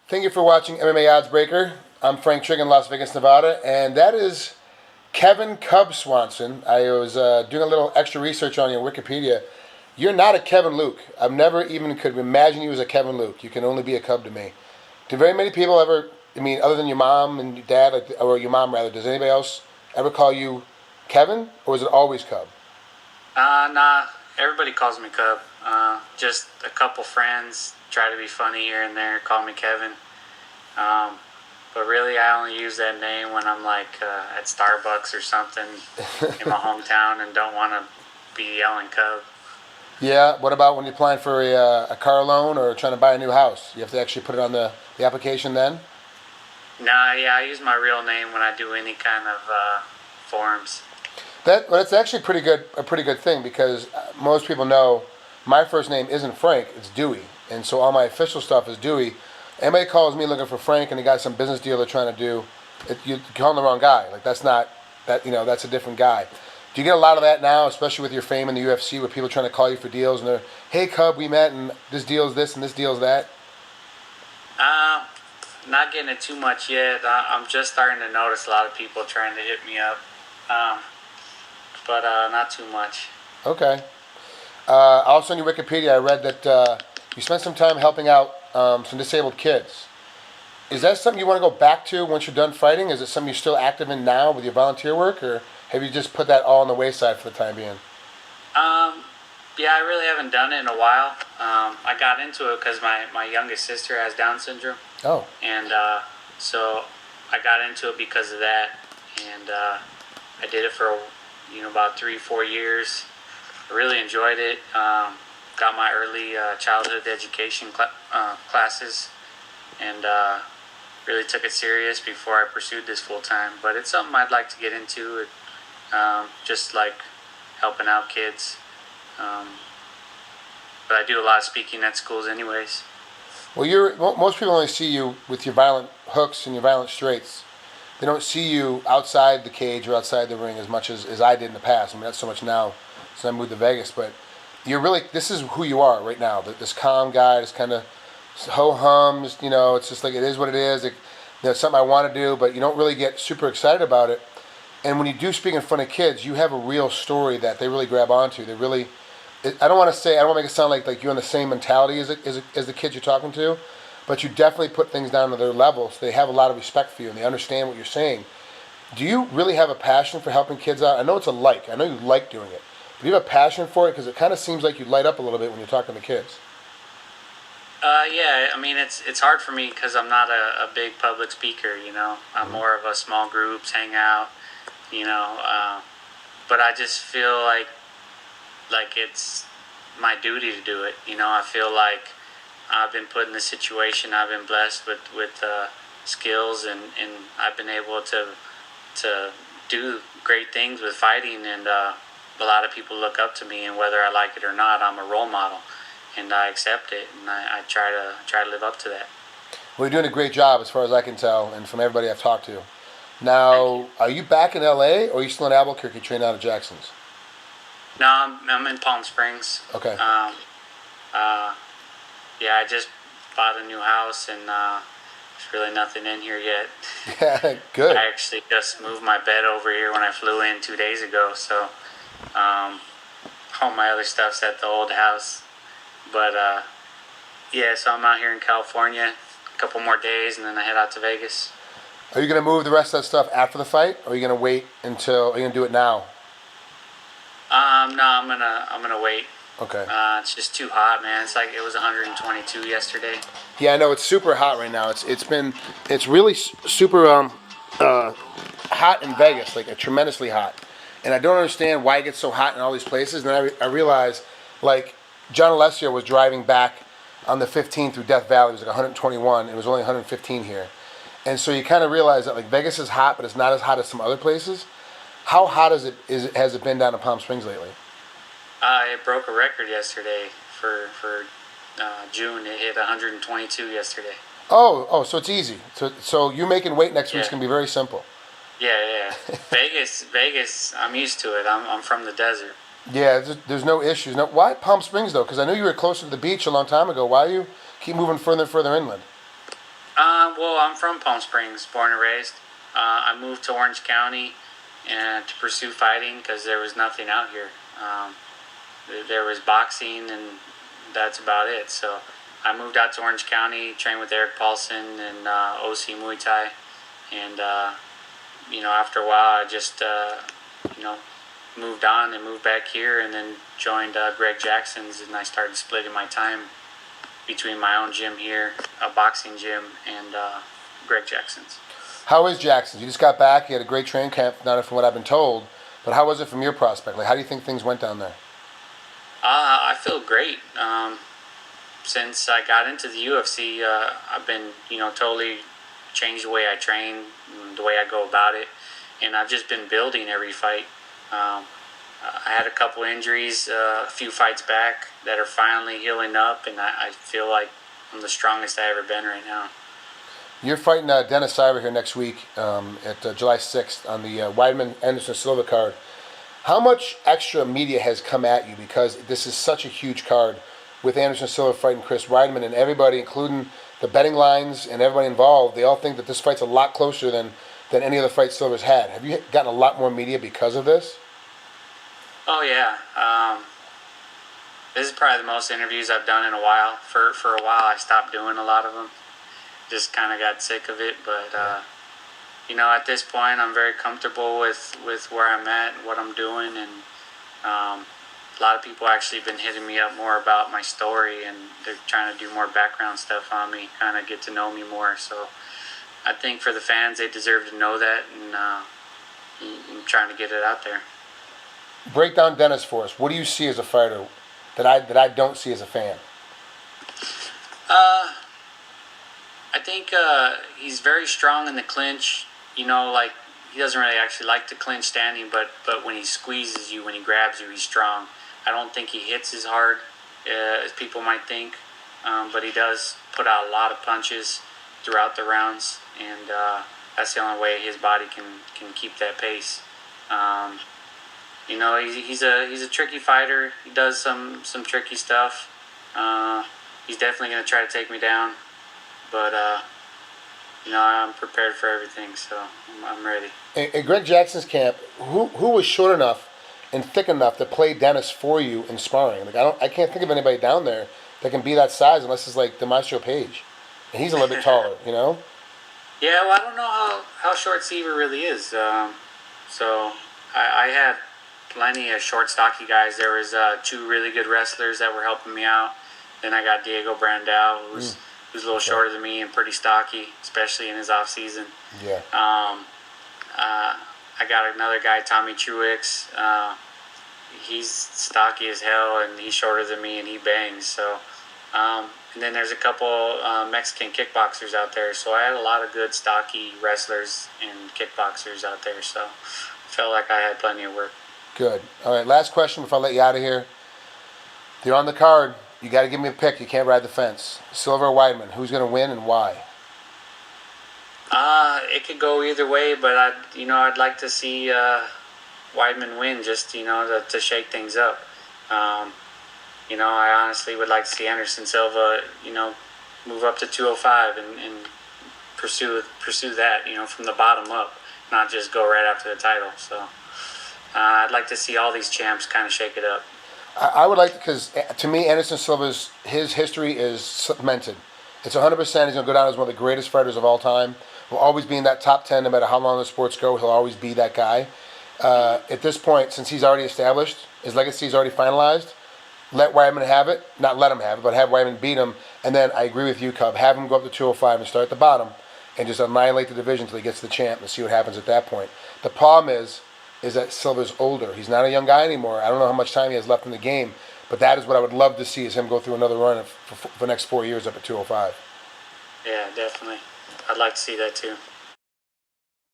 Thank you for watching MMA Oddsbreaker. I'm Frank Trigg in Las Vegas, Nevada, and that is Kevin Cub Swanson. I was doing a little extra research on your Wikipedia. You're not a Kevin Luke. I've never even could imagine you as a Kevin Luke. You can only be a Cub to me. Do very many people ever, other than your mom and your dad, or your mom rather, does anybody else ever call you Kevin, or is it always Cub? Nah. Everybody calls me Cub. Just a couple friends try to be funny here and there, call me Kevin. But really, I only use that name when I'm like at Starbucks or something in my hometown and don't want to be yelling Cub. Yeah. What about when you're applying for a car loan or trying to buy a new house? You have to actually put it on the application then? Nah, yeah, I use my real name when I do any kind of forms. That's actually a pretty good thing, because most people know my first name isn't Frank, it's Dewey, and so all my official stuff is Dewey. Anybody calls me looking for Frank and they got some business deal they're trying to do, you're calling the wrong guy. Like that's a different guy. Do you get a lot of that now, especially with your fame in the UFC, where people are trying to call you for deals and they're, hey Cub, we met and this deal's this and this deal's that? Not getting it too much yet. I'm just starting to notice a lot of people trying to hit me up. But not too much. Okay. Also on your Wikipedia, I read that you spent some time helping out some disabled kids. Is that something you want to go back to once you're done fighting? Is it something you're still active in now with your volunteer work, or have you just put that all on the wayside for the time being? Yeah, I really haven't done it in a while. I got into it because my youngest sister has Down syndrome. Oh. And so I got into it because of that. And I did it for about 3-4 years. I really enjoyed it. Got my early childhood education classes, and really took it serious before I pursued this full time. But it's something I'd like to get into. Just like helping out kids. But I do a lot of speaking at schools, anyways. Well, most people only see you with your violent hooks and your violent straights. They don't see you outside the cage or outside the ring as much as I did in the past. I mean, that's so much now since I moved to Vegas. But this is who you are right now. This calm guy, this kind of ho-hums, it's just like it is what it is. It's something I want to do, but you don't really get super excited about it. And when you do speak in front of kids, you have a real story that they really grab onto. They really, I don't want to make it sound like you're on the same mentality as the kids you're talking to, but you definitely put things down to their level, so they have a lot of respect for you and they understand what you're saying. Do you really have a passion for helping kids out? I know it's I know you like doing it, but do you have a passion for it? Because it kind of seems like you light up a little bit when you're talking to kids. Yeah, I mean, it's hard for me because I'm not a big public speaker, I'm more of a small groups, hang out, but I just feel like it's my duty to do it. I feel like I've been put in this situation. I've been blessed with skills, and I've been able to do great things with fighting, and a lot of people look up to me, and whether I like it or not, I'm a role model, and I accept it, and I try to live up to that. Well, you're doing a great job as far as I can tell, and from everybody I've talked to. Now, are you back in LA, or are you still in Albuquerque training out of Jackson's? No, I'm in Palm Springs. Okay. Yeah, I just bought a new house, and there's really nothing in here yet. Yeah, good. I actually just moved my bed over here when I flew in 2 days ago, so all my other stuff's at the old house. But yeah, so I'm out here in California a couple more days, and then I head out to Vegas. Are you going to move the rest of that stuff after the fight, or are you going to wait until? Are you going to do it now? No, I'm gonna wait. Okay. It's just too hot, man. It's like it was 122 yesterday. Yeah, I know it's super hot right now. It's really super hot in Vegas, like tremendously hot. And I don't understand why it gets so hot in all these places. And then I realized, like, John Alessio was driving back on the 15 through Death Valley. It was like 121. It was only 115 here. And so you kind of realize that, like, Vegas is hot, but it's not as hot as some other places. How hot has it been down in Palm Springs lately? It broke a record yesterday for June. It hit 122 yesterday. Oh, so it's easy. So you making weight next week's gonna be very simple. Yeah. Vegas. I'm used to it. I'm from the desert. Yeah, there's no issues. Now, why Palm Springs though? Because I knew you were closer to the beach a long time ago. Why do you keep moving further and further inland? Well, I'm from Palm Springs, born and raised. I moved to Orange County and to pursue fighting because there was nothing out here. There was boxing, and that's about it. So I moved out to Orange County, trained with Eric Paulson and OC Muay Thai, and after a while, I just moved on and moved back here, and then joined Greg Jackson's, and I started splitting my time between my own gym here, a boxing gym, and Greg Jackson's. How is Jackson's? You just got back. You had a great training camp, not from what I've been told, but how was it from your prospect? Like, how do you think things went down there? I feel great. Since I got into the UFC, I've been, totally changed the way I train, the way I go about it, and I've just been building every fight. I had a couple injuries a few fights back that are finally healing up, and I feel like I'm the strongest I've ever been right now. You're fighting Dennis Siver here next week at July 6th on the Weidman-Anderson Silva card. How much extra media has come at you, because this is such a huge card with Anderson Silva fighting Chris Weidman, and everybody, including the betting lines and everybody involved, they all think that this fight's a lot closer than any other fight Silva's had. Have you gotten a lot more media because of this? Oh, yeah. This is probably the most interviews I've done in a while. For a while, I stopped doing a lot of them. Just kind of got sick of it. But, at this point, I'm very comfortable with where I'm at and what I'm doing. And a lot of people actually been hitting me up more about my story, and they're trying to do more background stuff on me, kind of get to know me more. So I think for the fans, they deserve to know that, and I'm trying to get it out there. Break down Dennis for us. What do you see as a fighter that I don't see as a fan? I think he's very strong in the clinch. He doesn't really actually like to clinch standing, but when he squeezes you, when he grabs you, he's strong. I don't think he hits as hard as people might think, but he does put out a lot of punches throughout the rounds, and that's the only way his body can keep that pace. He's a tricky fighter. He does some tricky stuff. He's definitely going to try to take me down, but I'm prepared for everything, so I'm ready. In Greg Jackson's camp, who was short enough and thick enough to play Dennis for you in sparring? Like, I can't think of anybody down there that can be that size unless it's like Demetrio Page, and he's a little bit taller, Yeah, well, I don't know how short Siver really is. So I had plenty of short, stocky guys. There was 2 really good wrestlers that were helping me out. Then I got Diego Brandao, who's a little shorter than me and pretty stocky, especially in his off season. Yeah. I got another guy, Tommy Truex. He's stocky as hell, and he's shorter than me, and he bangs. So, and then there's a couple Mexican kickboxers out there. So I had a lot of good stocky wrestlers and kickboxers out there. So I felt like I had plenty of work. Good. All right, last question before I let you out of here. You're on the card. You got to give me a pick. You can't ride the fence. Silva or Weidman? Who's going to win and why? It could go either way, but I'd like to see Weidman win, just to shake things up. I honestly would like to see Anderson Silva, move up to 205 and pursue that, from the bottom up, not just go right after the title. So I'd like to see all these champs kind of shake it up. I would like to, because to me, Anderson Silva's his history is cemented. It's 100%. He's going to go down as one of the greatest fighters of all time. Will always be in that top 10, no matter how long the sports go. He'll always be that guy. At this point, since he's already established, his legacy is already finalized. Let Weidman have it, not let him have it, but have Weidman beat him. And then I agree with you, Cub. Have him go up to 205 and start at the bottom, and just annihilate the division until he gets to the champ and see what happens at that point. The problem is that Silva's older. He's not a young guy anymore. I don't know how much time he has left in the game, but that is what I would love to see, is him go through another run for the next 4 years up at 205. Yeah, definitely. I'd like to see that too.